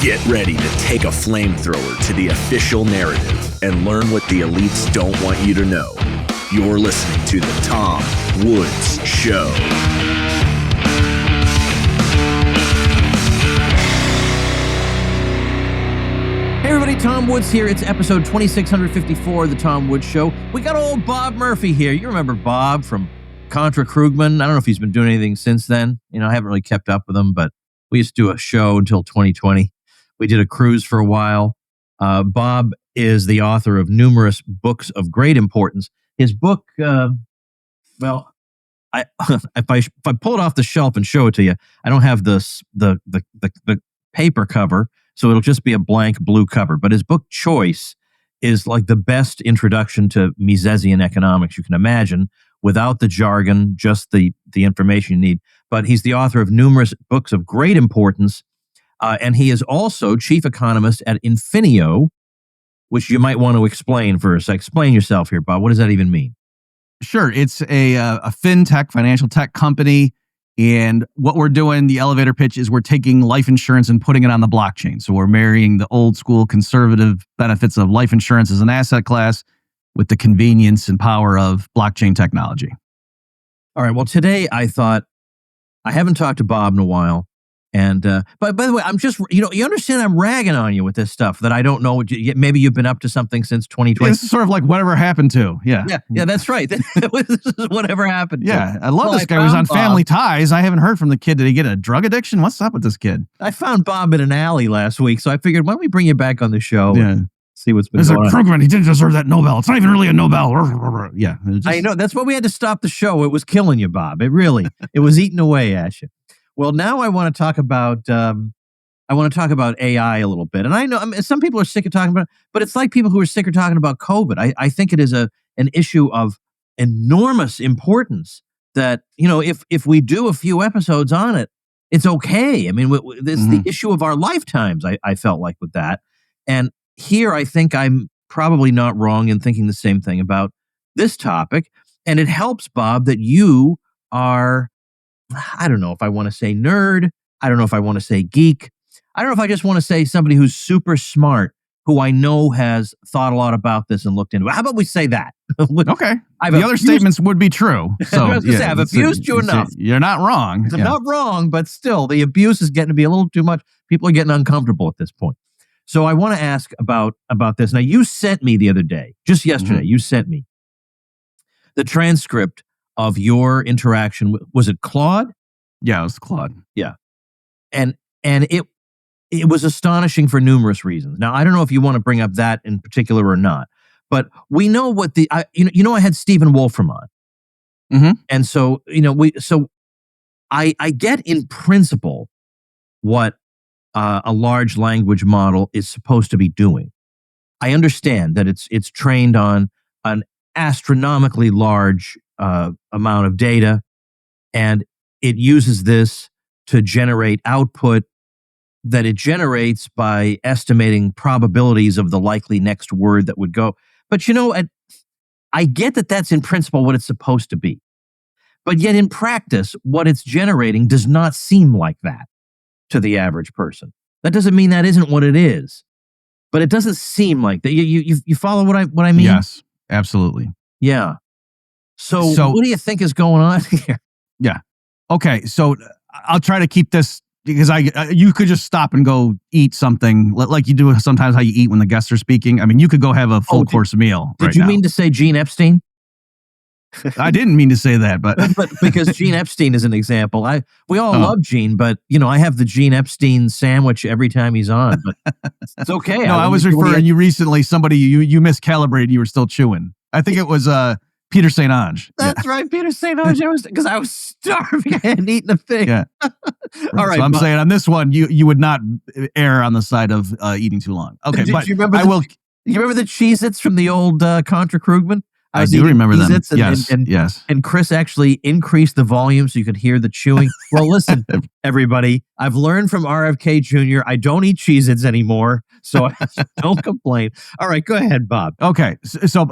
Get ready to take a flamethrower to the official narrative and learn what the elites don't want you to know. You're listening to The Tom Woods Show. Hey everybody, Tom Woods here. It's episode 2654 of The Tom Woods Show. We got old Bob Murphy here. You remember Bob from Contra Krugman? I don't know if he's been doing anything since then. I haven't really kept up with him, but we used to do a show until 2020. We did a cruise for a while. Bob is the author of numerous books of great importance. His book, if I pull it off the shelf and show it to you, I don't have the paper cover, so it'll just be a blank blue cover. But his book Choice is like the best introduction to Misesian economics you can imagine, without the jargon, just the information you need. But he's the author of numerous books of great importance. And he is also chief economist at Infinio, which you might want to explain for a sec. Explain yourself here, Bob. What does that even mean? Sure. It's a fintech, financial tech company. And what we're doing, the elevator pitch, is we're taking life insurance and putting it on the blockchain. So we're marrying the old school conservative benefits of life insurance as an asset class with the convenience and power of blockchain technology. All right. Well, today I thought, I haven't talked to Bob in a while. And, but by the way, I'm just, you understand I'm ragging on you with this stuff that I don't know. Maybe you've been up to something since 2020. Yeah, this is sort of like whatever happened to. Yeah, that's right. This is whatever happened to. Yeah, I love this guy. He was on Family Ties. I haven't heard from the kid. Did he get a drug addiction? What's up with this kid? I found Bob in an alley last week, so I figured, why don't we bring you back on the show? Yeah. See what's been going on. Krugman, he didn't deserve that Nobel. It's not even really a Nobel. Yeah. I know. That's why we had to stop the show. It was killing you, Bob. It was eating away at you. Well, now I want to talk about AI a little bit. And I know some people are sick of talking about it, but it's like people who are sick of talking about COVID. I think it is an issue of enormous importance that, if we do a few episodes on it, it's okay. I mean, it's the issue of our lifetimes, I felt like, with that. And here I think I'm probably not wrong in thinking the same thing about this topic. And it helps, Bob, that you are, I don't know if I want to say nerd. I don't know if I want to say geek. I don't know if I just want to say somebody who's super smart, who I know has thought a lot about this and looked into it. How about we say that? Okay. The other statements would be true. So I've abused you enough. You're not wrong. I'm not wrong, but still, the abuse is getting to be a little too much. People are getting uncomfortable at this point. So I want to ask about this. Now, you sent me the other day, just yesterday, you sent me the transcript of your interaction with, was it Claude? Yeah, it was Claude. Yeah. And it was astonishing for numerous reasons. Now, I don't know if you want to bring up that in particular or not, but we know what I had Stephen Wolfram on. Mm-hmm. And so, I get in principle what a large language model is supposed to be doing. I understand that it's trained on an astronomically large amount of data, and it uses this to generate output that it generates by estimating probabilities of the likely next word that would go. But I get that that's in principle what it's supposed to be. But yet in practice, what it's generating does not seem like that to the average person. That doesn't mean that isn't what it is, but it doesn't seem like that. You follow what I mean? Yes, absolutely. Yeah. So what do you think is going on here? Yeah. Okay. So I'll try to keep this, because you could just stop and go eat something like you do sometimes how you eat when the guests are speaking. I mean, you could go have a full course meal. Did you mean to say Gene Epstein? I didn't mean to say that, but because Gene Epstein is an example. We all love Gene, but I have the Gene Epstein sandwich every time he's on. But it's okay. No, I was referring you recently. Somebody you miscalibrated. You were still chewing. I think it was Peter St. Ange. That's right, Peter St. Ange. Because I was starving. I hadn't eaten a thing. Yeah. All right. So I'm saying on this one, you would not err on the side of eating too long. Okay, but you remember you remember the Cheez-Its from the old Contra Krugman? I do remember them. Yes. And Chris actually increased the volume so you could hear the chewing. Well, listen, everybody, I've learned from RFK Jr. I don't eat Cheez-Its anymore, so don't complain. All right, go ahead, Bob. Okay, so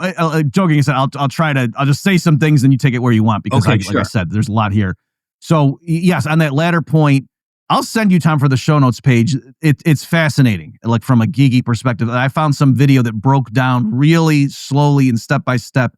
joking aside, I'll just say some things and you take it where you want, because like I said, there's a lot here. So yes, on that latter point, I'll send you, Tom, for the show notes page. It's fascinating, like from a geeky perspective. I found some video that broke down really slowly and step by step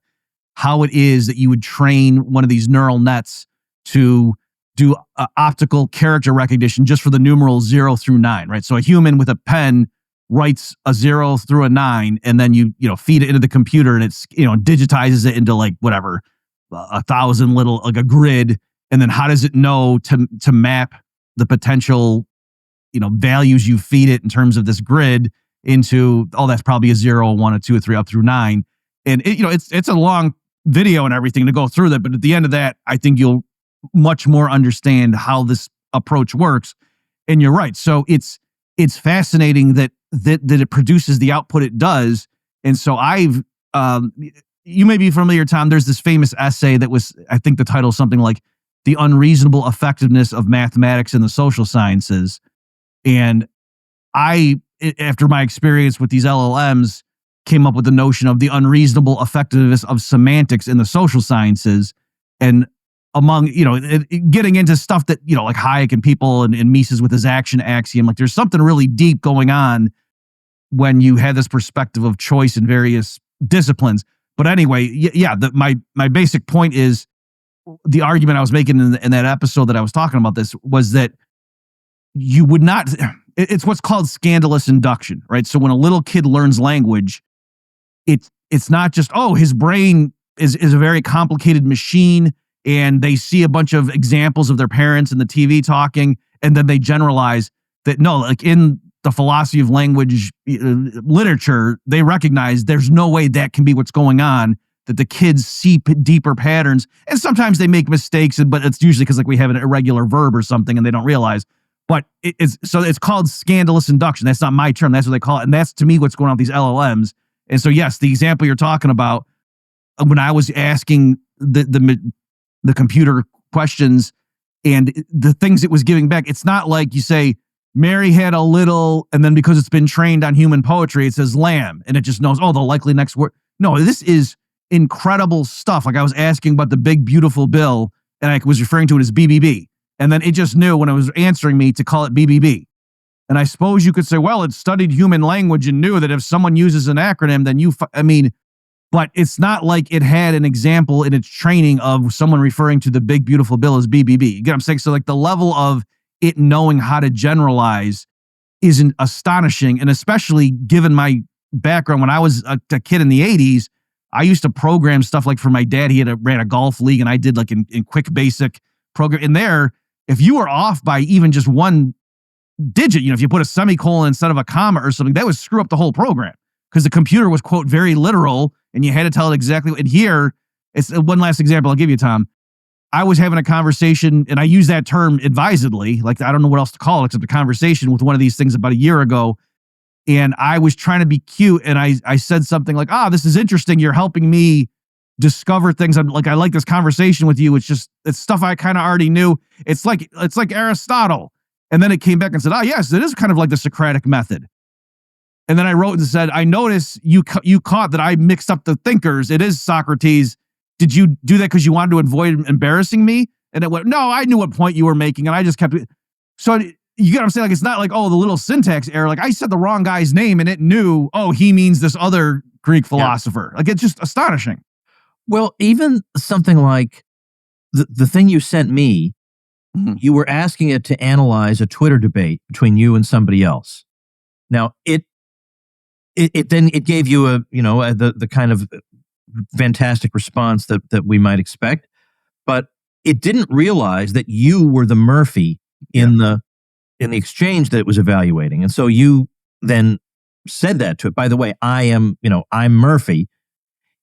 how it is that you would train one of these neural nets to do optical character recognition just for the numerals 0 through 9, right? So a human with a pen writes a 0 through a 9, and then you feed it into the computer, and it's digitizes it into like whatever 1,000 little, like a grid, and then how does it know to map the potential values you feed it in terms of this grid into, that's probably a 0, a 1, a 2, a 3 up through 9, and it's a long video and everything to go through that, but at the end of that, I think you'll much more understand how this approach works. And you're right. So it's fascinating that it produces the output it does. And so you may be familiar, Tom, there's this famous essay that was, I think the title is something like The Unreasonable Effectiveness of Mathematics in the Social Sciences. And after my experience with these LLMs, came up with the notion of the unreasonable effectiveness of semantics in the social sciences. And among, getting into stuff that, like Hayek and people and Mises with his action axiom, like there's something really deep going on when you have this perspective of choice in various disciplines. But anyway, my basic point is the argument I was making in that episode that I was talking about this was that you would not, it's what's called scandalous induction, right? So when a little kid learns language, it's not just, his brain is a very complicated machine, and they see a bunch of examples of their parents in the TV talking, and then they generalize that, no, like in the philosophy of language literature, they recognize there's no way that can be what's going on, that the kids see deeper patterns, and sometimes they make mistakes, but it's usually because like we have an irregular verb or something and they don't realize. But it's called scandalous induction. That's not my term. That's what they call it. And that's, to me, what's going on with these LLMs. And so, yes, the example you're talking about, when I was asking the computer questions and the things it was giving back, it's not like you say, Mary had a little, and then because it's been trained on human poetry, it says lamb, and it just knows, the likely next word. No, this is incredible stuff. Like I was asking about the big, beautiful bill, and I was referring to it as BBB. And then it just knew when it was answering me to call it BBB. And I suppose you could say, well, it studied human language and knew that if someone uses an acronym, then but it's not like it had an example in its training of someone referring to the big, beautiful bill as BBB. You get what I'm saying? So like the level of it knowing how to generalize isn't astonishing. And especially given my background, when I was a kid in the 80s, I used to program stuff like for my dad. He ran a golf league, and I did like in quick basic program. In there, if you were off by even just one digit, if you put a semicolon instead of a comma or something, that would screw up the whole program because the computer was, quote, very literal, and you had to tell it exactly. And here, it's one last example I'll give you, Tom. I was having a conversation, and I use that term advisedly, like I don't know what else to call it except a conversation with one of these things about a year ago. And I was trying to be cute, and I said something like, this is interesting. You're helping me discover things. I'm like, I like this conversation with you. It's stuff I kind of already knew. It's like Aristotle. And then it came back and said, yes, it is kind of like the Socratic method. And then I wrote and said, I notice you caught that I mixed up the thinkers. It is Socrates. Did you do that because you wanted to avoid embarrassing me? And it went, no, I knew what point you were making, and I just kept it. So you get what I'm saying? Like, it's not like, the little syntax error. Like I said the wrong guy's name, and it knew, he means this other Greek philosopher. Yeah. Like it's just astonishing. Well, even something like the thing you sent me, you were asking it to analyze a Twitter debate between you and somebody else. Now, it gave you the kind of fantastic response that we might expect, but it didn't realize that you were the Murphy in the exchange that it was evaluating. And so you then said that to it. By the way, I'm Murphy.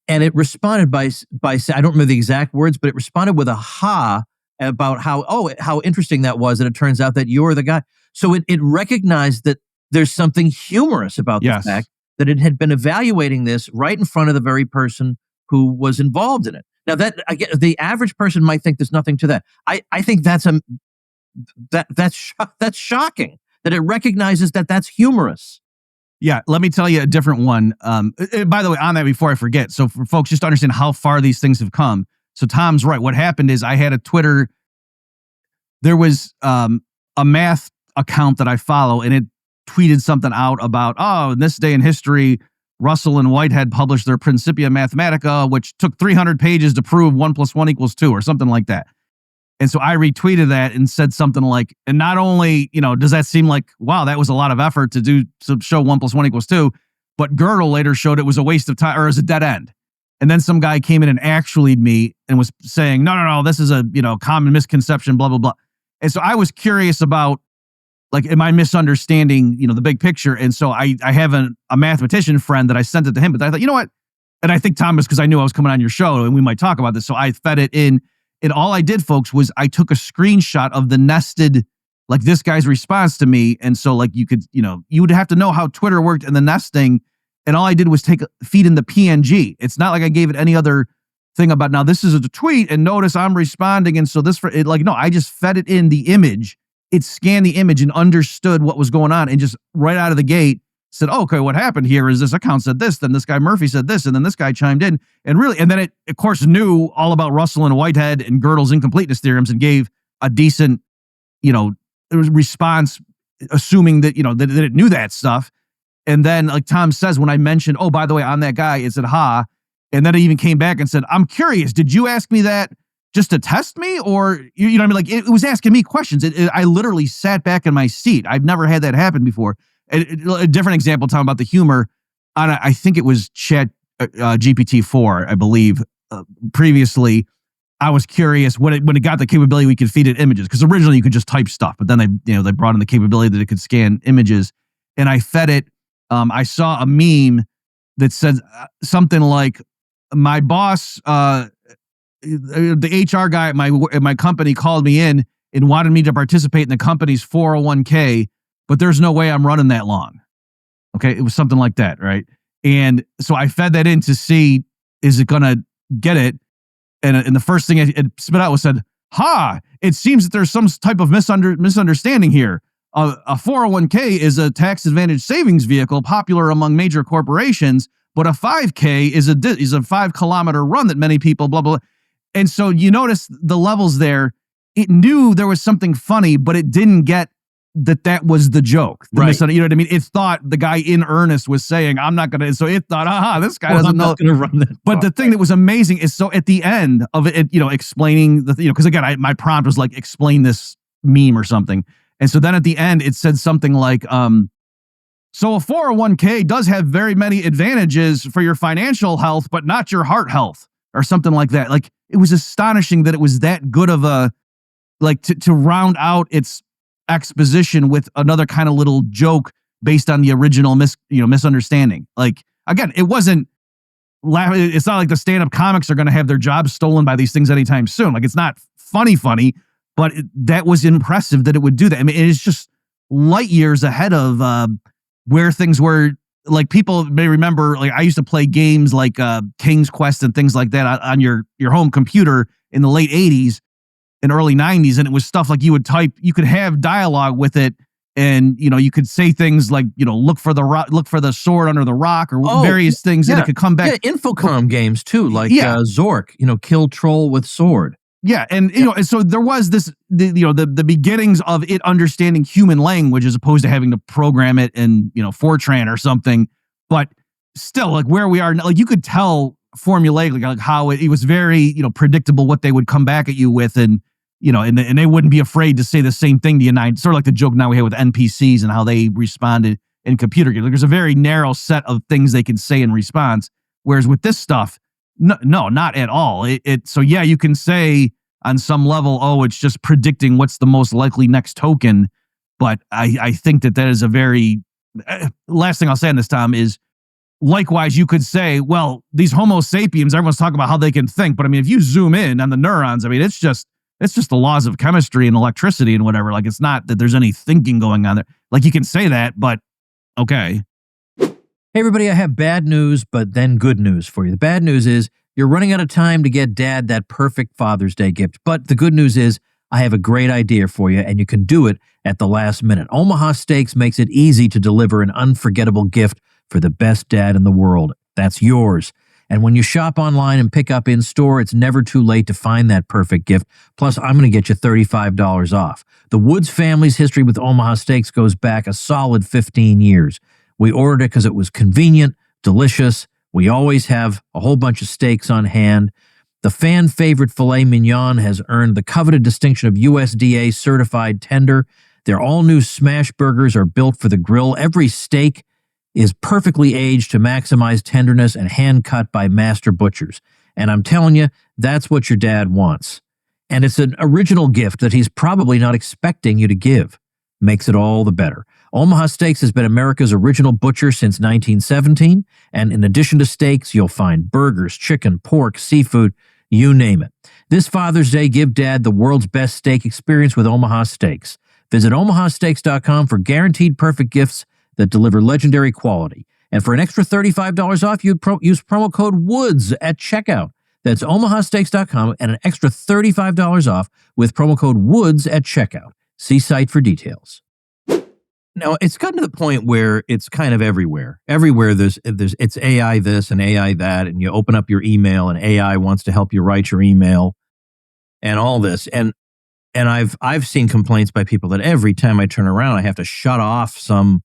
And it responded by I don't remember the exact words, but it responded with a ha about how interesting that was. And it turns out that you're the guy. So it recognized that there's something humorous about the fact that it had been evaluating this right in front of the very person who was involved in it. Now that again, the average person might think there's nothing to that. I think that's shocking that it recognizes that that's humorous. Yeah, let me tell you a different one. By the way, on that, before I forget, so for folks just to understand how far these things have come. So Tom's right. What happened is I had a Twitter. There was a math account that I follow, and it tweeted something out about, in this day in history, Russell and Whitehead published their Principia Mathematica, which took 300 pages to prove 1 + 1 = 2 or something like that. And so I retweeted that and said something like, and not only, does that seem like, wow, that was a lot of effort to show 1 + 1 = 2, but Gödel later showed it was a waste of time or as a dead end. And then some guy came in and actually'd me and was saying, no, this is a, common misconception, blah, blah, blah. And so I was curious about, like, am I misunderstanding, the big picture? And so I have a mathematician friend that I sent it to him, but I thought, you know what? And I think, Thomas, because I knew I was coming on your show and we might talk about this. So I fed it in. And all I did, folks, was I took a screenshot of the nested, like, this guy's response to me. And so, like, you could, you would have to know how Twitter worked and the nesting. And all I did was feed in the PNG. It's not like I gave it any other thing about, now this is a tweet and notice I'm responding. And so no, I just fed it in the image. It scanned the image and understood what was going on and just right out of the gate said, okay, what happened here is this account said this, then this guy Murphy said this, and then this guy chimed in. And then it, of course, knew all about Russell and Whitehead and Gödel's incompleteness theorems and gave a decent, response, assuming that, that it knew that stuff. And then, like Tom says, when I mentioned, oh, by the way, on that guy, it said, ha. And then it even came back and said, I'm curious, did you ask me that just to test me? Or, you know what I mean? Like, it was asking me questions. I literally sat back in my seat. I've never had that happen before. A different example, talking about the humor, I think it was Chat GPT-4, I believe. Previously, I was curious when it got the capability we could feed it images, because originally you could just type stuff, but then they brought in the capability that it could scan images, and I fed it. I saw a meme that said something like, my boss, the HR guy at my company called me in and wanted me to participate in the company's 401k, but there's no way I'm running that long. Okay, it was something like that, right? And so I fed that in to see, is it going to get it? And the first thing it spit out was said, ha, it seems that there's some type of misunderstanding here. A 401k is a tax-advantaged savings vehicle popular among major corporations, but a 5K is a 5-kilometer run that many people, blah, blah, blah. And so you notice the levels there. It knew there was something funny, but it didn't get that was the joke. Right. You know what I mean? It thought the guy in earnest was saying, I'm not going to. So it thought, this guy doesn't know. I'm not going to run that. But the thing that was amazing is, so at the end of it, explaining because again, my prompt was like, explain this meme or something. And so then at the end, it said something like, so a 401k does have very many advantages for your financial health, but not your heart health, or something like that. Like, it was astonishing that it was that good of a, like, to round out its exposition with another kind of little joke based on the original misunderstanding. Like, again, it's not like the stand-up comics are going to have their jobs stolen by these things anytime soon. Like, it's not funny, but that was impressive that it would do that. I mean, it's just light years ahead of where things were. Like, people may remember, like, I used to play games like King's Quest and things like that on your home computer in the late 80s and early 90s, and it was stuff like you could have dialogue with it, and you could say things like, look for the sword under the rock, or various things, and it could come back. Yeah, Infocom games too, like Zork, kill troll with sword. Yeah, and and so there was this, the beginnings of it understanding human language as opposed to having to program it in Fortran or something. But still, like, where we are now, like, you could tell formulaically, like, how it was very predictable what they would come back at you with, and and they wouldn't be afraid to say the same thing to you. Sort of like the joke now we have with NPCs and how they responded in computer games. Like, there's a very narrow set of things they can say in response, whereas with this stuff, no, not at all. So yeah, you can say on some level, it's just predicting what's the most likely next token. But I think that is a very, last thing I'll say on this, Tom, is likewise, you could say, well, these Homo sapiens, everyone's talking about how they can think. But I mean, if you zoom in on the neurons, I mean, it's just the laws of chemistry and electricity and whatever. Like, it's not that there's any thinking going on there. Like, you can say that, but okay. Hey, everybody, I have bad news, but then good news for you. The bad news is you're running out of time to get Dad that perfect Father's Day gift. But the good news is I have a great idea for you, and you can do it at the last minute. Omaha Steaks makes it easy to deliver an unforgettable gift for the best dad in the world. That's yours. And when you shop online and pick up in store, it's never too late to find that perfect gift. Plus, I'm going to get you $35 off. The Woods family's history with Omaha Steaks goes back a solid 15 years. We ordered it because it was convenient, delicious. We always have a whole bunch of steaks on hand. The fan favorite filet mignon has earned the coveted distinction of USDA certified tender. Their all new smash burgers are built for the grill. Every steak is perfectly aged to maximize tenderness and hand cut by master butchers. And I'm telling you, that's what your dad wants. And it's an original gift that he's probably not expecting you to give. Makes it all the better. Omaha Steaks has been America's original butcher since 1917. And in addition to steaks, you'll find burgers, chicken, pork, seafood, you name it. This Father's Day, give Dad the world's best steak experience with Omaha Steaks. Visit omahasteaks.com for guaranteed perfect gifts that deliver legendary quality. And for an extra $35 off, you'd use promo code WOODS at checkout. That's omahasteaks.com and an extra $35 off with promo code WOODS at checkout. See site for details. Now, it's gotten to the point where it's kind of everywhere. Everywhere it's AI this and AI that, and you open up your email and AI wants to help you write your email and all this. And I've seen complaints by people that every time I turn around, I have to shut off some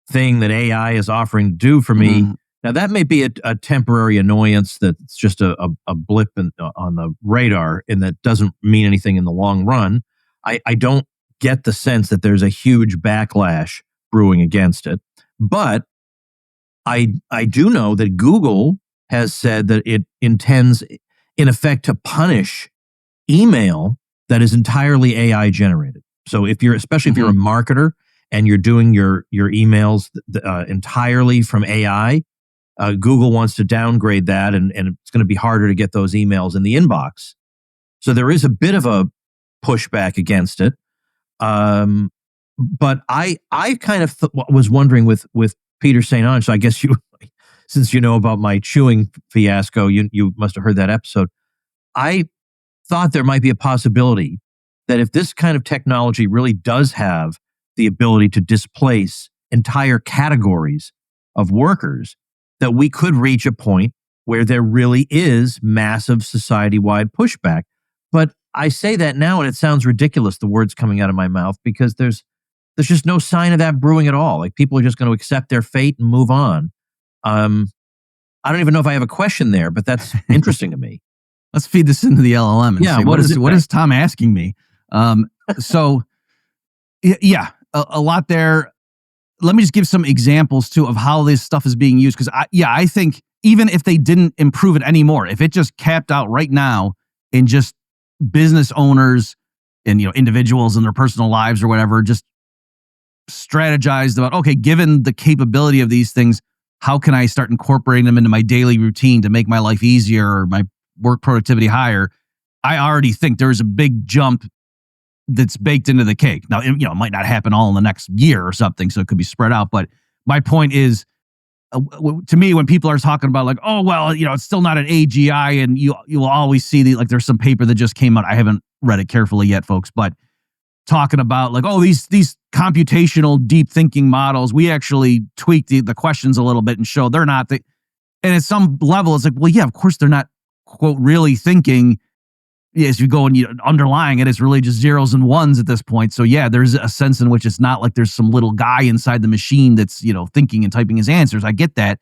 thing that AI is offering to do for me. Mm-hmm. Now, that may be a temporary annoyance that's just a blip on the radar and that doesn't mean anything in the long run. I don't get the sense that there's a huge backlash brewing against it. But I do know that Google has said that it intends, in effect, to punish email that is entirely AI generated. So especially if you're a marketer and you're doing your emails entirely from AI, Google wants to downgrade that, and it's going to be harder to get those emails in the inbox. So there is a bit of a pushback against it. But I kind of was wondering with Peter St. Onge, so I guess since you know about my chewing fiasco, you must have heard that episode. I thought there might be a possibility that if this kind of technology really does have the ability to displace entire categories of workers, that we could reach a point where there really is massive society-wide pushback. But I say that now and it sounds ridiculous, the words coming out of my mouth, because there's just no sign of that brewing at all. Like, people are just going to accept their fate and move on. I don't even know if I have a question there, but that's interesting to me. Let's feed this into the LLM and say, what is Tom asking me? So, yeah, a lot there. Let me just give some examples, too, of how this stuff is being used. Because, I think even if they didn't improve it anymore, if it just capped out right now in just business owners and individuals in their personal lives or whatever, just strategized about, okay, given the capability of these things, how can I start incorporating them into my daily routine to make my life easier or my work productivity higher? I already think there's a big jump that's baked into the cake. Now, it might not happen all in the next year or something, so it could be spread out. But my point is, to me, when people are talking about like, oh, well, it's still not an AGI, and you will always see there's some paper that just came out. I haven't read it carefully yet, folks, but talking about like, oh, these computational deep thinking models, we actually tweaked the questions a little bit and show they're not. And at some level, it's like, well, yeah, of course they're not, quote, really thinking. As you go and underlying it, it's really just zeros and ones at this point. So yeah, there's a sense in which it's not like there's some little guy inside the machine that's, thinking and typing his answers. I get that.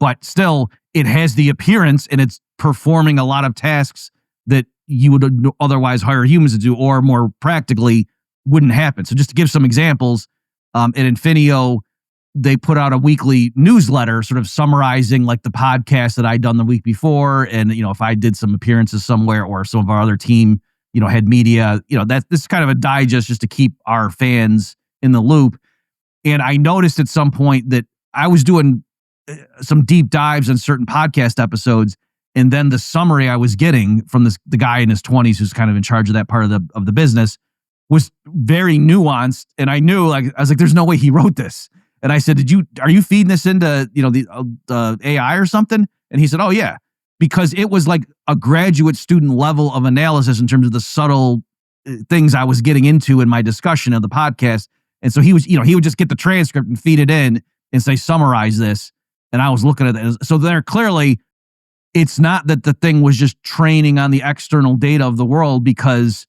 But still, it has the appearance and it's performing a lot of tasks that you would otherwise hire humans to do, or more practically wouldn't happen. So just to give some examples, at Infinio, they put out a weekly newsletter sort of summarizing like the podcast that I'd done the week before. And, if I did some appearances somewhere or some of our other team, had media, this is kind of a digest just to keep our fans in the loop. And I noticed at some point that I was doing some deep dives on certain podcast episodes. And then the summary I was getting from the guy in his 20s who's kind of in charge of that part of the business was very nuanced. And I was like, there's no way he wrote this. And I said, are you feeding this into, the AI or something? And he said, oh yeah, because it was like a graduate student level of analysis in terms of the subtle things I was getting into in my discussion of the podcast. And so he would just get the transcript and feed it in and say, summarize this. And I was looking at it. So they're clearly it's not that the thing was just training on the external data of the world, because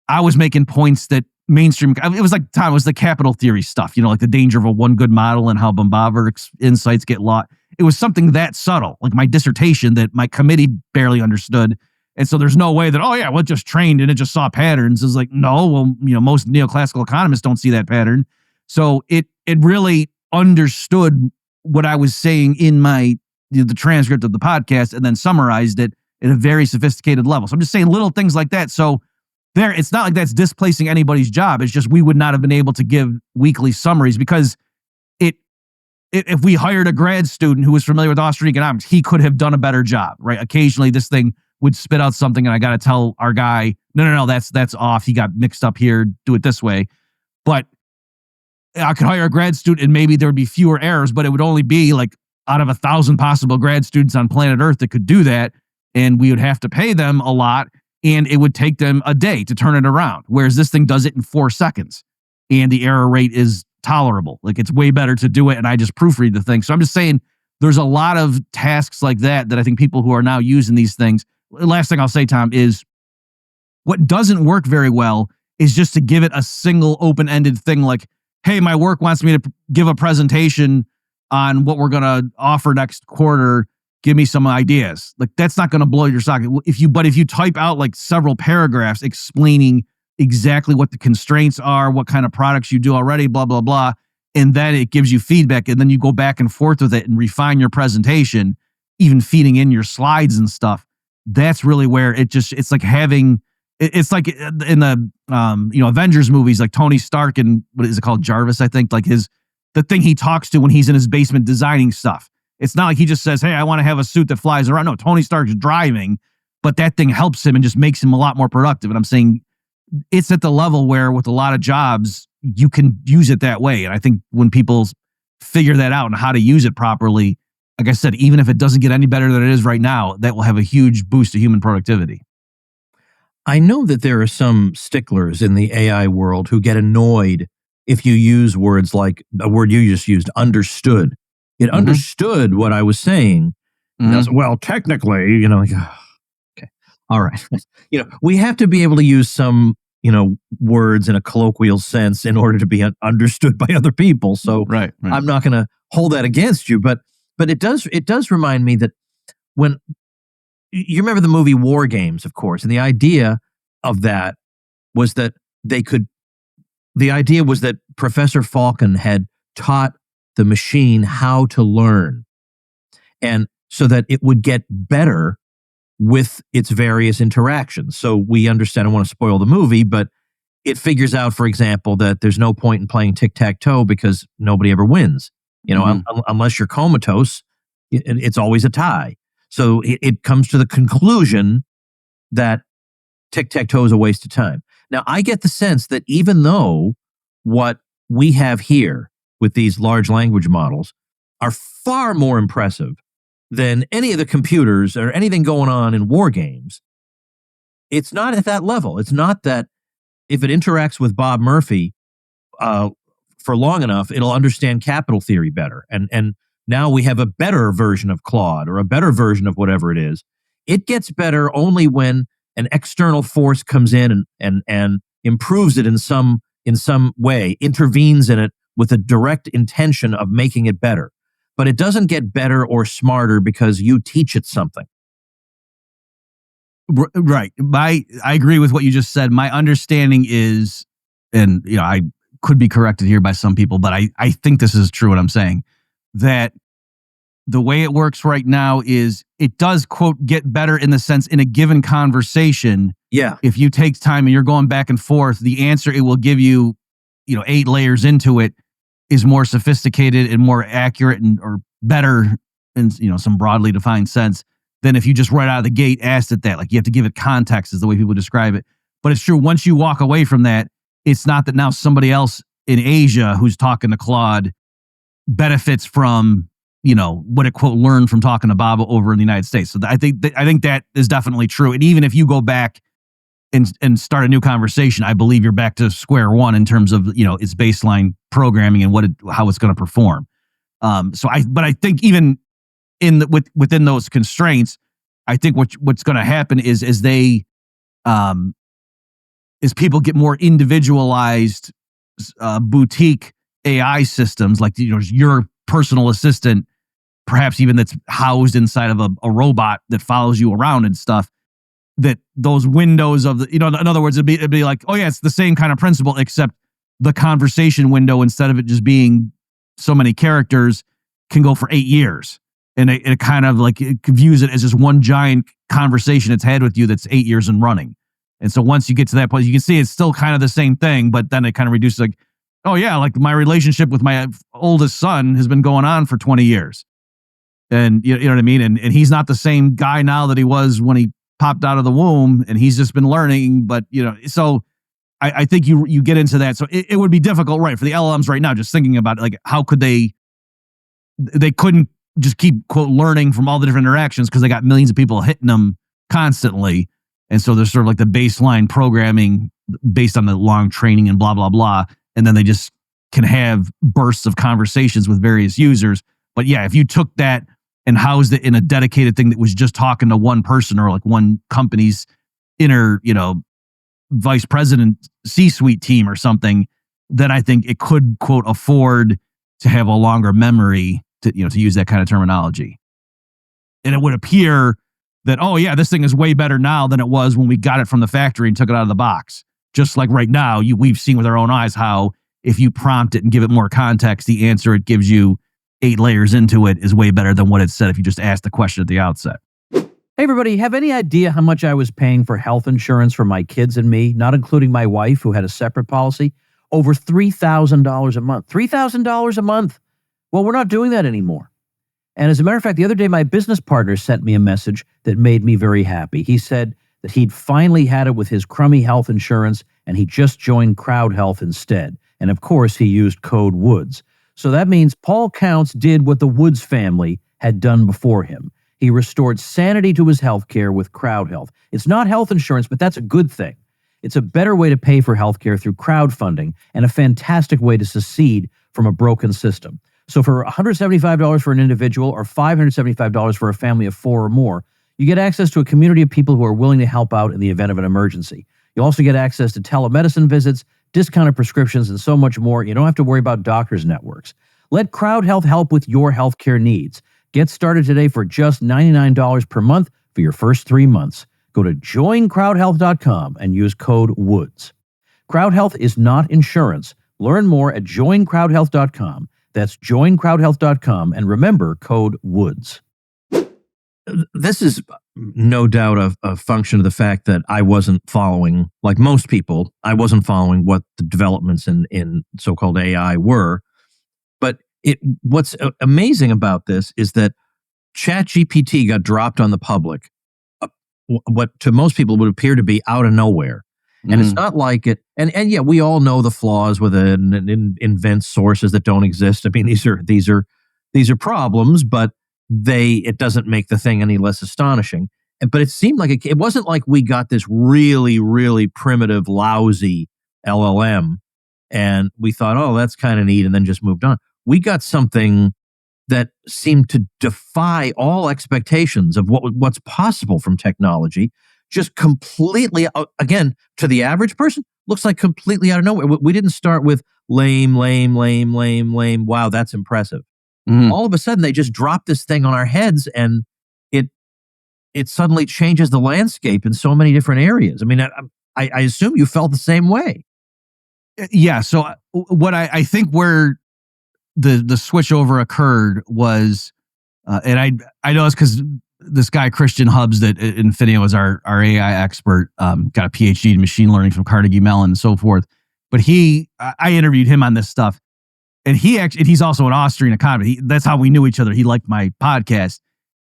I was making points that mainstream, it was like, Tom, it was the capital theory stuff, like the danger of a one good model and how Bombardier's insights get lost. It was something that subtle, like my dissertation that my committee barely understood. And so there's no way that, oh yeah, well, it just trained and it just saw patterns. It's like, no, well, most neoclassical economists don't see that pattern. So it really understood what I was saying in the transcript of the podcast, and then summarized it at a very sophisticated level. So I'm just saying little things like that. So it's not like that's displacing anybody's job. It's just we would not have been able to give weekly summaries, because if we hired a grad student who was familiar with Austrian economics, he could have done a better job, right? Occasionally this thing would spit out something and I got to tell our guy, no, that's off. He got mixed up here. Do it this way. But I could hire a grad student and maybe there would be fewer errors, but it would only be like out of 1,000 possible grad students on planet Earth that could do that. And we would have to pay them a lot, and it would take them a day to turn it around. Whereas this thing does it in 4 seconds and the error rate is tolerable. Like, it's way better to do it. And I just proofread the thing. So I'm just saying there's a lot of tasks like that I think people who are now using these things. Last thing I'll say, Tom, is what doesn't work very well is just to give it a single open-ended thing like, hey, my work wants me to give a presentation on what we're going to offer next quarter. Give me some ideas. Like, that's not going to blow your socket. If you type out like several paragraphs explaining exactly what the constraints are, what kind of products you do already, blah, blah, blah, and then it gives you feedback, and then you go back and forth with it and refine your presentation, even feeding in your slides and stuff. That's really where it's like having, it's like in the Avengers movies, like Tony Stark and what is it called, Jarvis, I think, like the thing he talks to when he's in his basement designing stuff. It's not like he just says, hey, I want to have a suit that flies around. No, Tony Stark's driving, but that thing helps him and just makes him a lot more productive. And I'm saying it's at the level where with a lot of jobs, you can use it that way. And I think when people figure that out and how to use it properly, like I said, even if it doesn't get any better than it is right now, that will have a huge boost to human productivity. I know that there are some sticklers in the AI world who get annoyed if you use words like the word you just used, understood. It understood what I was saying. Well, technically, like, okay, all right. We have to be able to use some, words in a colloquial sense in order to be understood by other people. So right. I'm not going to hold that against you, but it does remind me that when you remember the movie War Games, of course, and the idea of that was that Professor Falcon had taught the machine how to learn, and so that it would get better with its various interactions. So we understand, I don't want to spoil the movie, but it figures out, for example, that there's no point in playing tic-tac-toe because nobody ever wins. Unless you're comatose, it's always a tie. So it comes to the conclusion that tic-tac-toe is a waste of time. Now, I get the sense that even though what we have here with these large language models are far more impressive than any of the computers or anything going on in war games, it's not at that level. It's not that if it interacts with Bob Murphy for long enough, it'll understand capital theory better. And now we have a better version of Claude or a better version of whatever it is. It gets better only when an external force comes in and improves it in some way, intervenes in it with a direct intention of making it better. But it doesn't get better or smarter because you teach it something. Right. I agree with what you just said. My understanding is, and I could be corrected here by some people, but I think this is true what I'm saying, that the way it works right now is it does, quote, get better in the sense in a given conversation. Yeah. If you take time and you're going back and forth, the answer it will give you, 8 layers into it is more sophisticated and more accurate or better in, some broadly defined sense than if you just right out of the gate asked it that. Like, you have to give it context is the way people describe it. But it's true. Once you walk away from that, it's not that now somebody else in Asia who's talking to Claude benefits from, what it, quote, learned from talking to Bob over in the United States. So I think that is definitely true. And even if you go back and start a new conversation, I believe you're back to square one in terms of, its baseline programming and how it's going to perform. But I think even within those constraints, I think what's going to happen is as people get more individualized boutique AI systems, like your personal assistant, perhaps even that's housed inside of a robot that follows you around and stuff, that those windows of the, in other words, it'd be like, oh yeah, it's the same kind of principle, except the conversation window, instead of it just being so many characters, can go for 8 years. And it kind of like, it views it as just one giant conversation it's had with you that's 8 years in running. And so once you get to that point, you can see it's still kind of the same thing, but then it kind of reduces like, oh yeah, like my relationship with my oldest son has been going on for 20 years. And you know what I mean? And he's not the same guy now that he was when he popped out of the womb, and he's just been learning. But, so I think you get into that. So it would be difficult, right, for the LLMs right now, just thinking about it, like, how could they couldn't just keep, quote, learning from all the different interactions because they got millions of people hitting them constantly. And so there's sort of like the baseline programming based on the long training and blah, blah, blah. And then they just can have bursts of conversations with various users. But yeah, if you took that and housed it in a dedicated thing that was just talking to one person or like one company's inner, vice president C-suite team or something, then I think it could, quote, afford to have a longer memory to use that kind of terminology. And it would appear that, oh yeah, this thing is way better now than it was when we got it from the factory and took it out of the box. Just like right now, we've seen with our own eyes how if you prompt it and give it more context, the answer it gives you 8 layers into it is way better than what it said if you just asked the question at the outset. Hey everybody, have any idea how much I was paying for health insurance for my kids and me, not including my wife who had a separate policy? Over $3,000 a month. $3,000 a month. Well, we're not doing that anymore. And as a matter of fact, the other day, my business partner sent me a message that made me very happy. He said that he'd finally had it with his crummy health insurance, and he just joined Crowd Health instead. And of course, he used code WOODS. So that means Paul Counts did what the Woods family had done before him. He restored sanity to his healthcare with Crowd Health. It's not health insurance, but that's a good thing. It's a better way to pay for healthcare through crowdfunding and a fantastic way to secede from a broken system. So for $175 for an individual or $575 for a family of 4 or more, you get access to a community of people who are willing to help out in the event of an emergency. You also get access to telemedicine visits, discounted prescriptions, and so much more. You don't have to worry about doctors' networks. Let Crowd Health help with your healthcare needs. Get started today for just $99 per month for your first 3 months. Go to joincrowdhealth.com and use code WOODS. Crowd Health is not insurance. Learn more at joincrowdhealth.com. That's joincrowdhealth.com, and remember code WOODS. This is no doubt a function of the fact that I wasn't following, like most people, I wasn't following what the developments in so-called AI were. But what's amazing about this is that ChatGPT got dropped on the public, what to most people would appear to be out of nowhere. And it's not like it, and yeah, we all know the flaws with it and invent sources that don't exist. I mean, these are problems, but it doesn't make the thing any less astonishing. But it seemed like it wasn't like we got this really, really primitive, lousy LLM and we thought, oh, that's kind of neat, and then just moved on. We got something that seemed to defy all expectations of what's possible from technology. Just completely, again, to the average person, looks like completely out of nowhere. We didn't start with lame. Wow, that's impressive. All of a sudden, they just dropped this thing on our heads, and it suddenly changes the landscape in so many different areas. I mean, I assume you felt the same way. Yeah. So what I think where the switch over occurred was, and I know it's because this guy, Christian Hubbs, that Infinio is our AI expert, got a PhD in machine learning from Carnegie Mellon and so forth. But I interviewed him on this stuff, and he's also an Austrian economist. That's how we knew each other. He liked my podcast,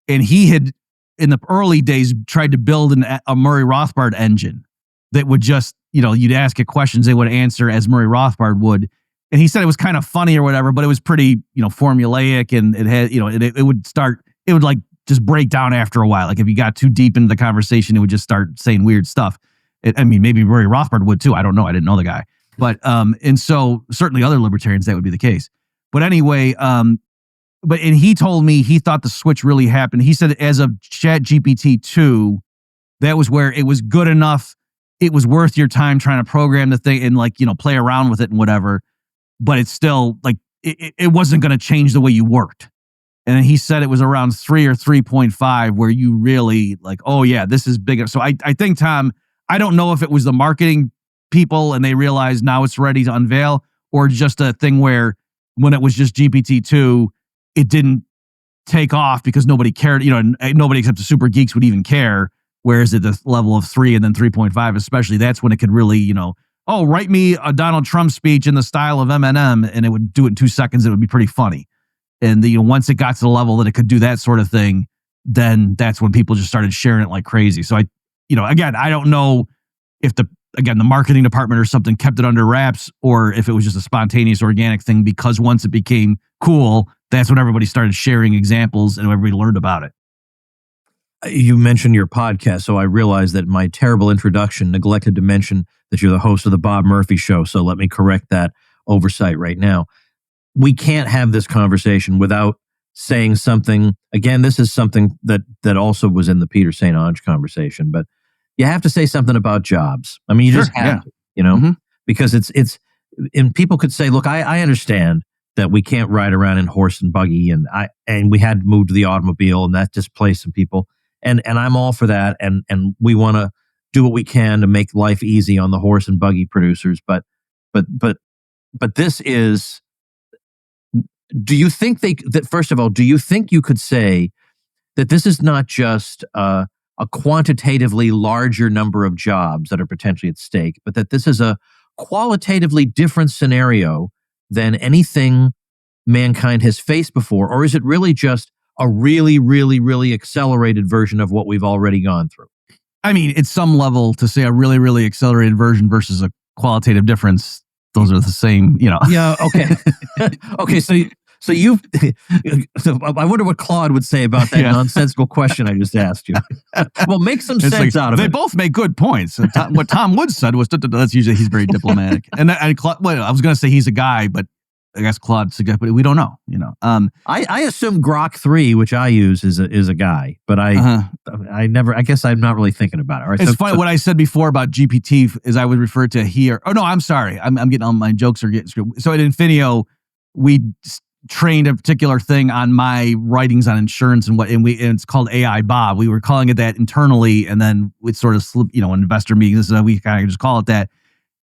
and he had in the early days tried to build a Murray Rothbard engine that would just, you'd ask it questions, they would answer as Murray Rothbard would. And he said it was kind of funny or whatever, but it was pretty, formulaic, and it had, it would like just break down after a while. Like if you got too deep into the conversation, it would just start saying weird stuff. Maybe Murray Rothbard would too. I don't know. I didn't know the guy. But, and so certainly other libertarians, that would be the case. But anyway, and he told me he thought the switch really happened. He said as of ChatGPT 2, that was where it was good enough. It was worth your time trying to program the thing and like, play around with it and whatever. But it's still like, it wasn't going to change the way you worked. And then he said it was around 3 or 3.5 where you really like, oh yeah, this is bigger. So I think, Tom, I don't know if it was the marketing people and they realized now it's ready to unveil, or just a thing where when it was just GPT-2, it didn't take off because nobody cared. Nobody except the super geeks would even care. Whereas at the level of 3 and then 3.5, especially, that's when it could really, write me a Donald Trump speech in the style of Eminem, and it would do it in 2 seconds. It would be pretty funny. And once it got to the level that it could do that sort of thing, then that's when people just started sharing it like crazy. So again, I don't know if the marketing department or something kept it under wraps, or if it was just a spontaneous, organic thing, because once it became cool, that's when everybody started sharing examples and everybody learned about it. You mentioned your podcast, so I realized that my terrible introduction neglected to mention that you're the host of the Bob Murphy Show. So let me correct that oversight right now. We can't have this conversation without saying something. Again, this is something that also was in the Peter St. Onge conversation, but you have to say something about jobs. I mean, you just have to, because it's, and people could say, look, I understand that we can't ride around in horse and buggy, and we had to move to the automobile, and that displaced some people. And I'm all for that, and we want to do what we can to make life easy on the horse and buggy producers. But this is. Do you think first of all, do you think you could say that this is not just a quantitatively larger number of jobs that are potentially at stake, but that this is a qualitatively different scenario than anything mankind has faced before? Or is it really just a really, really, really accelerated version of what we've already gone through? I mean, it's some level to say a really, really accelerated version versus a qualitative difference. Those are the same, Yeah. Okay. Okay. So you've. So I wonder what Claude would say about that nonsensical question I just asked you. Well, make some sense out of it. They both make good points. What Tom Woods said was that's usually he's very diplomatic. And Claude, I was going to say he's a guy, but I guess Claude suggests, but we don't know. I assume Grok 3, which I use, is a guy, but I never. I guess I'm not really thinking about it. Right? It's funny what I said before about GPT is I would refer to here. Oh no, I'm sorry. I'm getting all my jokes are getting screwed. So at Infinio, we trained a particular thing on my writings on insurance and it's called AI Bob. We were calling it that internally, and then it sort of slipped. In investor meetings, we kind of just call it that.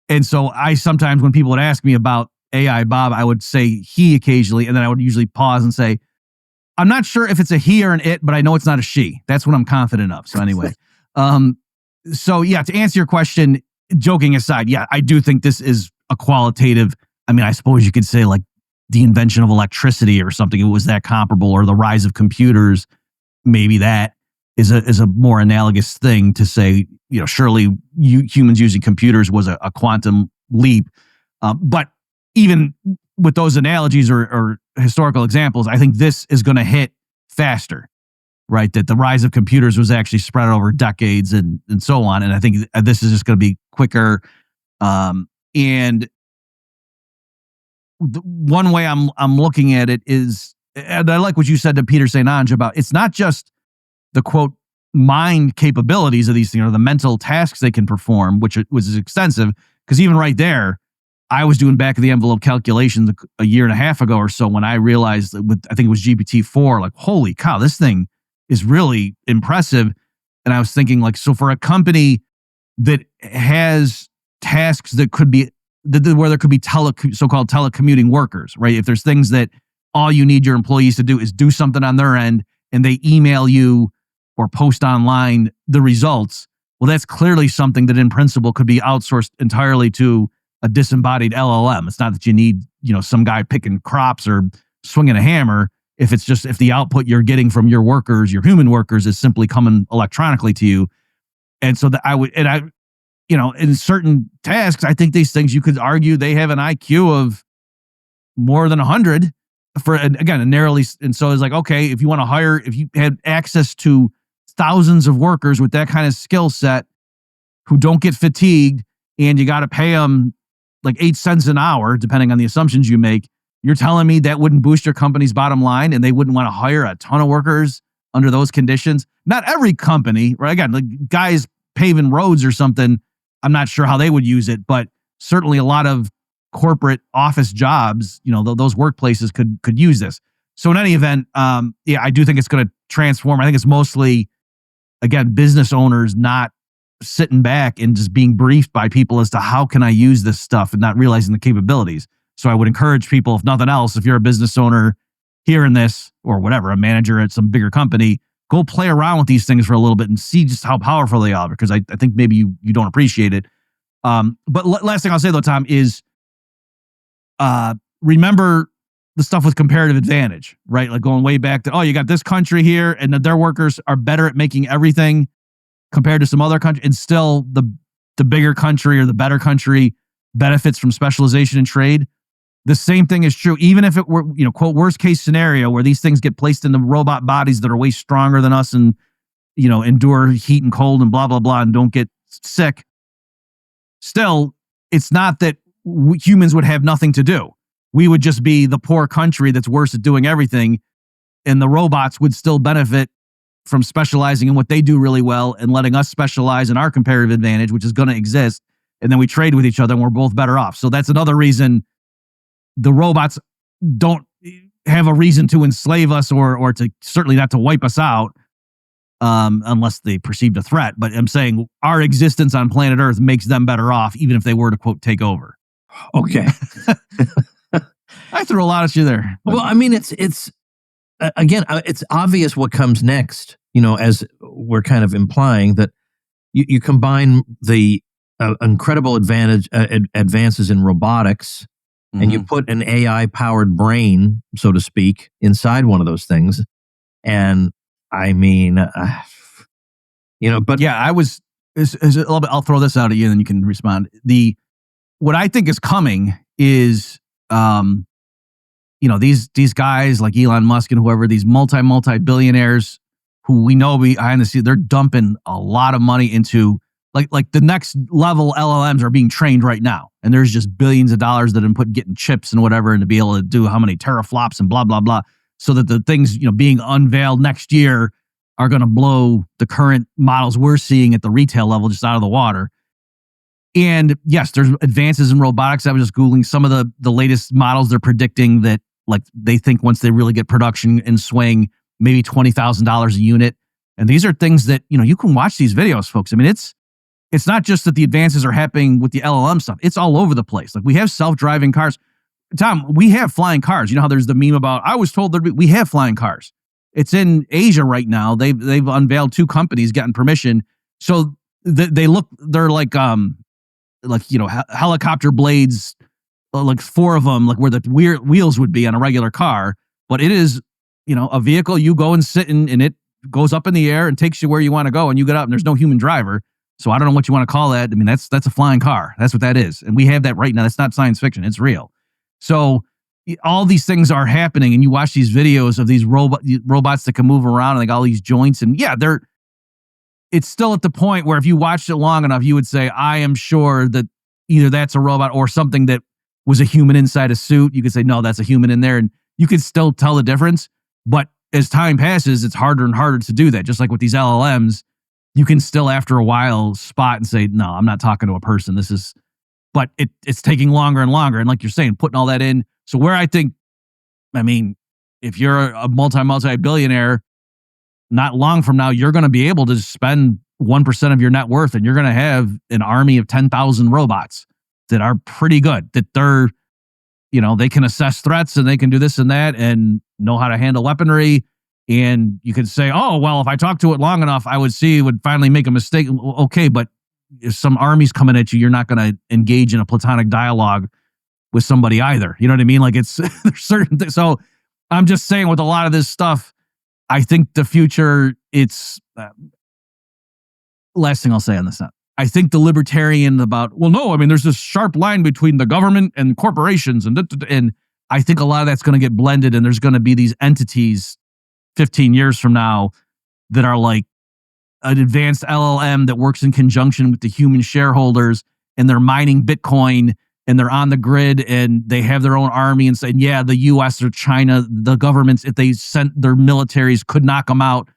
And so I sometimes, when people would ask me about AI Bob, I would say he occasionally, and then I would usually pause and say, I'm not sure if it's a he or an it, but I know it's not a she. That's what I'm confident of. So anyway, to answer your question, joking aside, I do think this is a qualitative. I mean, I suppose you could say like the invention of electricity or something. It was that comparable, or the rise of computers. Maybe that is a more analogous thing to say. Surely humans using computers was a quantum leap, but even with those analogies or historical examples, I think this is going to hit faster, right? That the rise of computers was actually spread over decades and so on. And I think this is just going to be quicker. And one way I'm looking at it is, and I like what you said to Peter St. Onge about, it's not just the quote mind capabilities of these things or the mental tasks they can perform, which was extensive, because even right there, I was doing back of the envelope calculations a year and a half ago or so when I realized that I think it was GPT-4, like, holy cow, this thing is really impressive. And I was thinking like, so for a company that has tasks that could be, where there could be so-called telecommuting workers, right? If there's things that all you need your employees to do is do something on their end and they email you or post online the results, well, that's clearly something that in principle could be outsourced entirely to a disembodied LLM. It's not that you need, some guy picking crops or swinging a hammer. If the output you're getting from your workers, your human workers, is simply coming electronically to you. And so in certain tasks, I think these things, you could argue they have an IQ of more than 100 for, again, a narrowly. And so it's like, okay, if you want to hire, if you had access to thousands of workers with that kind of skill set who don't get fatigued, and you got to pay them like 8 cents an hour, depending on the assumptions you make, You're telling me that wouldn't boost your company's bottom line and they wouldn't want to hire a ton of workers under those conditions? Not every company, right? Again, like guys paving roads or something, I'm not sure how they would use it, but certainly a lot of corporate office jobs, those workplaces could use this. So in any event, I do think it's going to transform. I think it's mostly, again, business owners not sitting back and just being briefed by people as to how can I use this stuff and not realizing the capabilities. So I would encourage people, if nothing else, if you're a business owner hearing this or whatever, a manager at some bigger company, go play around with these things for a little bit and see just how powerful they are, because I think maybe you don't appreciate it. But last thing I'll say though, Tom, is remember the stuff with comparative advantage, right? Like going way back to, you got this country here and that their workers are better at making everything compared to some other country, and still the bigger country or the better country benefits from specialization in trade. The same thing is true, even if it were, quote, worst case scenario where these things get placed into robot bodies that are way stronger than us and, endure heat and cold and blah, blah, blah, and don't get sick. Still, it's not that humans would have nothing to do. We would just be the poor country that's worse at doing everything, and the robots would still benefit from specializing in what they do really well and letting us specialize in our comparative advantage, which is going to exist. And then we trade with each other and we're both better off. So that's another reason the robots don't have a reason to enslave us or to certainly not to wipe us out unless they perceived a threat. But I'm saying our existence on planet Earth makes them better off, even if they were to, quote, take over. Okay. I threw a lot at you there. Well, I mean, it's again, it's obvious what comes next, as we're kind of implying that you combine the incredible advances in robotics, and you put an AI-powered brain, so to speak, inside one of those things. And I mean, but yeah, is a little bit, I'll throw this out at you and then you can respond. What I think is coming is, these guys like Elon Musk and whoever, these multi-billionaires who we know behind the scenes, they're dumping a lot of money into like the next level LLMs are being trained right now. And there's just billions of dollars that have been put getting chips and whatever, and to be able to do how many teraflops and blah, blah, blah, so that the things, being unveiled next year are going to blow the current models we're seeing at the retail level just out of the water. And yes, there's advances in robotics. I was just Googling some of the latest models. They're predicting that, like, they think once they really get production in swing, maybe $20,000 a unit. And these are things that, you can watch these videos, folks. I mean, it's not just that the advances are happening with the LLM stuff. It's all over the place. Like, we have self-driving cars. Tom, we have flying cars. You know how there's the meme about, I was told that we have flying cars. It's in Asia right now. They've unveiled 2 companies getting permission. So they're like helicopter blades, like 4 of them, like where the wheels would be on a regular car. But it is, a vehicle you go and sit in, and it goes up in the air and takes you where you want to go, and you get up and there's no human driver. So I don't know what you want to call that. I mean, that's a flying car. That's what that is. And we have that right now. That's not science fiction. It's real. So all these things are happening, and you watch these videos of these robots that can move around, like all these joints. And yeah, it's still at the point where if you watched it long enough, you would say, I am sure that either that's a robot or something that was a human inside a suit. You could say, no, that's a human in there. And you could still tell the difference. But as time passes, it's harder and harder to do that. Just like with these LLMs, you can still, after a while, spot and say, no, I'm not talking to a person. But it's taking longer and longer. And like you're saying, putting all that in. So where I think, if you're a multi-billionaire, not long from now, you're going to be able to spend 1% of your net worth, and you're going to have an army of 10,000 robots that are pretty good, that they're, they can assess threats and they can do this and that and know how to handle weaponry. And you could say, oh, well, if I talk to it long enough, I would see it would finally make a mistake. Okay, but if some army's coming at you, you're not going to engage in a platonic dialogue with somebody either. You know what I mean? Like, there's certain things. So I'm just saying, with a lot of this stuff, I think the future, it's last thing I'll say on this. I think the libertarian about, well, no, there's this sharp line between the government and corporations. And I think a lot of that's going to get blended, and there's going to be these entities 15 years from now that are like an advanced LLM that works in conjunction with the human shareholders, and they're mining Bitcoin and they're on the grid and they have their own army and saying, yeah, the US or China, the governments, if they sent their militaries, could knock them out,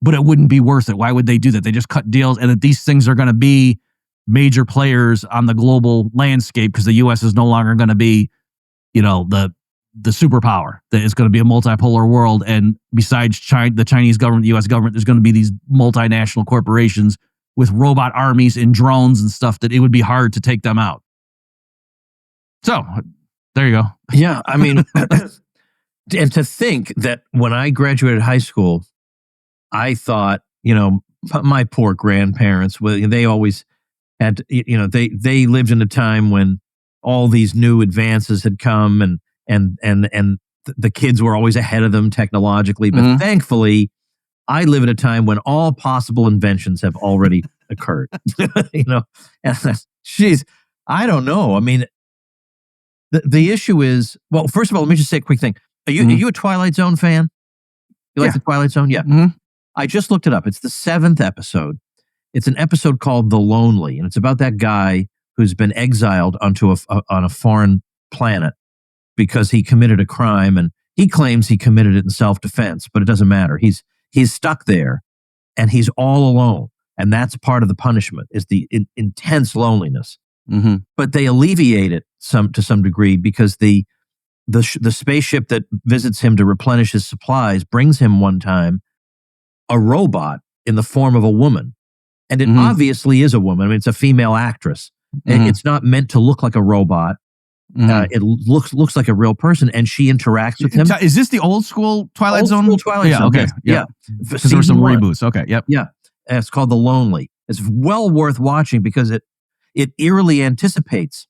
but it wouldn't be worth it. Why would they do that? They just cut deals, and that these things are going to be major players on the global landscape because the US is no longer going to be, the superpower. That it's going to be a multipolar world. And besides China, the Chinese government, the US government, there's going to be these multinational corporations with robot armies and drones and stuff that it would be hard to take them out. So there you go. Yeah. I mean, and to think that when I graduated high school, I thought, my poor grandparents, they always had, they lived in a time when all these new advances had come and the kids were always ahead of them technologically. But thankfully, I live at a time when all possible inventions have already occurred. And geez, I don't know. I mean, the issue is, well, first of all, let me just say a quick thing. Are you a Twilight Zone fan? You like the Twilight Zone? Yeah. I just looked it up. It's the 7th episode. It's an episode called The Lonely, and it's about that guy who's been exiled on a foreign planet because he committed a crime, and he claims he committed it in self-defense, but it doesn't matter. He's stuck there, and he's all alone, and that's part of the punishment is the intense loneliness. But they alleviate it to some degree because the spaceship that visits him to replenish his supplies brings him one time a robot in the form of a woman. And it obviously is a woman. I mean, it's a female actress. It's not meant to look like a robot. It looks like a real person, and she interacts with him. Is this the old school Twilight Zone? Old school Twilight Zone. Okay. Yeah. Because there were some reboots. Okay. Yep. Yeah. And it's called The Lonely. It's well worth watching because it eerily anticipates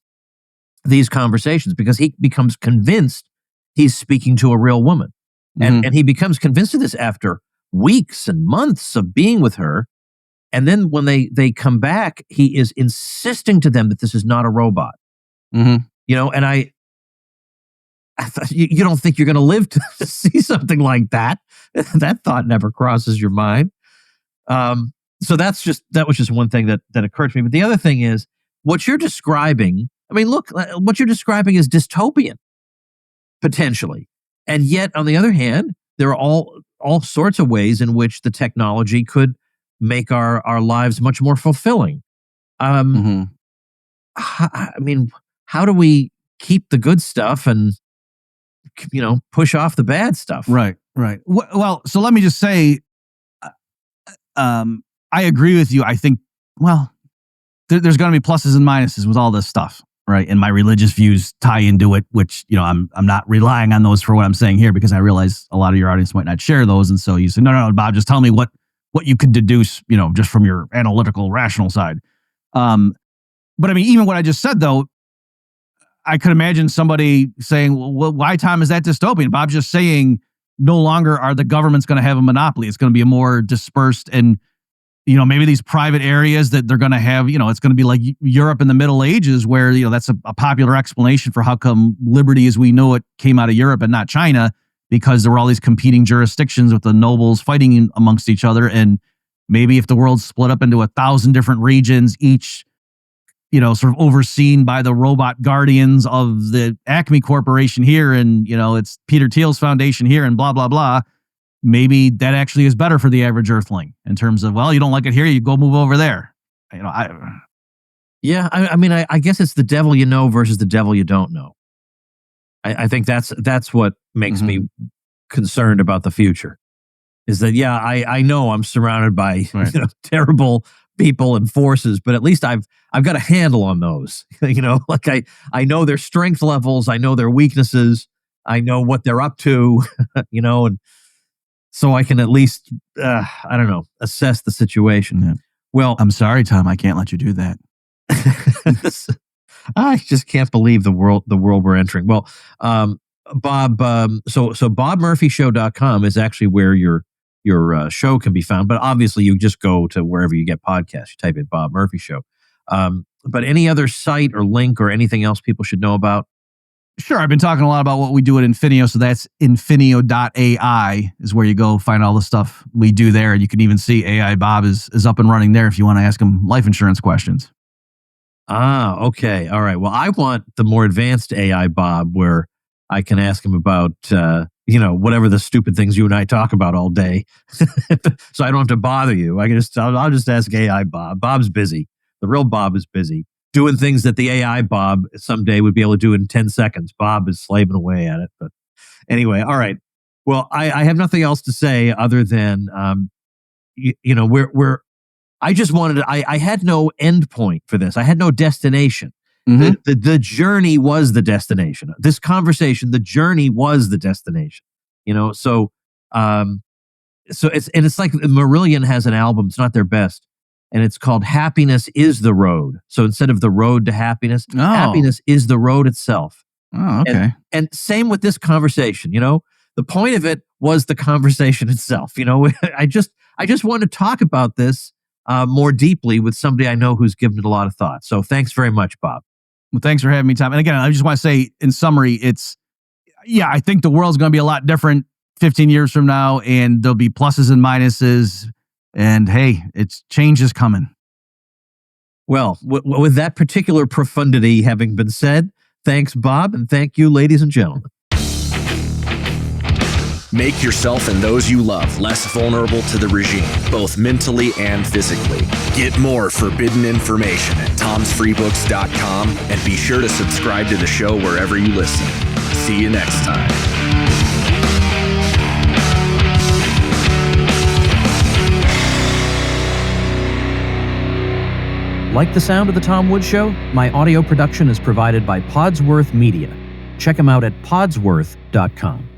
these conversations because he becomes convinced he's speaking to a real woman. And he becomes convinced of this after weeks and months of being with her. And then when they come back, he is insisting to them that this is not a robot. And I thought, you don't think you're going to live to see something like that. That thought never crosses your mind. So that was just one thing that occurred to me. But the other thing is what you're describing. I mean, look, what you're describing is dystopian, potentially. And yet, on the other hand, there are all sorts of ways in which the technology could make our lives much more fulfilling. I mean, how do we keep the good stuff and, push off the bad stuff? Right. Well, so let me just say, I agree with you. I think, there's going to be pluses and minuses with all this stuff, right? And my religious views tie into it, which, I'm not relying on those for what I'm saying here because I realize a lot of your audience might not share those. And so you say, no, Bob, just tell me what you could deduce, just from your analytical, rational side. But I mean, even what I just said, though, I could imagine somebody saying, well, why, Tom, is that dystopian? Bob's just saying no longer are the governments going to have a monopoly. It's going to be a more dispersed and, maybe these private areas that they're going to have, it's going to be like Europe in the Middle Ages where, that's a popular explanation for how come liberty as we know it came out of Europe and not China, because there were all these competing jurisdictions with the nobles fighting amongst each other. And maybe if the world split up into 1,000 different regions, each sort of overseen by the robot guardians of the Acme Corporation here, and, it's Peter Thiel's foundation here, and blah, blah, blah. Maybe that actually is better for the average earthling in terms of, well, you don't like it here, you go move over there. Yeah, I mean, I guess it's the devil you know versus the devil you don't know. I think that's what makes me concerned about the future. Is that, yeah, I know I'm surrounded by terrible people and forces, but at least I've got a handle on those. Like I know their strength levels, I know their weaknesses, I know what they're up to, and so I can at least assess the situation. Yeah. Well, I'm sorry, Tom, I can't let you do that. I just can't believe the world we're entering. Well, Bob, so BobMurphyShow.com is actually where your show can be found, but obviously you just go to wherever you get podcasts. You type in Bob Murphy Show. But any other site or link or anything else people should know about? Sure. I've been talking a lot about what we do at Infinio. So that's Infinio.ai is where you go find all the stuff we do there. And you can even see AI Bob is up and running there if you want to ask him life insurance questions. Okay. All right. Well, I want the more advanced AI Bob where I can ask him about, whatever the stupid things you and I talk about all day. So I don't have to bother you. I'll just ask AI Bob. Bob's busy. The real Bob is busy doing things that the AI Bob someday would be able to do in 10 seconds. Bob is slaving away at it. But anyway, all right. Well, I have nothing else to say other than, I just wanted to, I had no end point for this. I had no destination. Mhm. The journey was the destination. This conversation, the journey was the destination. So it's like Marillion has an album. It's not their best, and it's called "Happiness Is the Road." So instead of the road to happiness, Oh. happiness is the road itself. Oh, okay. And same with this conversation. The point of it was the conversation itself. I just wanted to talk about this more deeply with somebody I know who's given it a lot of thought. So thanks very much, Bob. Well, thanks for having me, Tom. And again, I just want to say in summary, I think the world's going to be a lot different 15 years from now, and there'll be pluses and minuses. And hey, change is coming. Well, with that particular profundity having been said, thanks, Bob, and thank you, ladies and gentlemen. Make yourself and those you love less vulnerable to the regime, both mentally and physically. Get more forbidden information at tomsfreebooks.com and be sure to subscribe to the show wherever you listen. See you next time. Like the sound of The Tom Woods Show? My audio production is provided by Podsworth Media. Check them out at podsworth.com.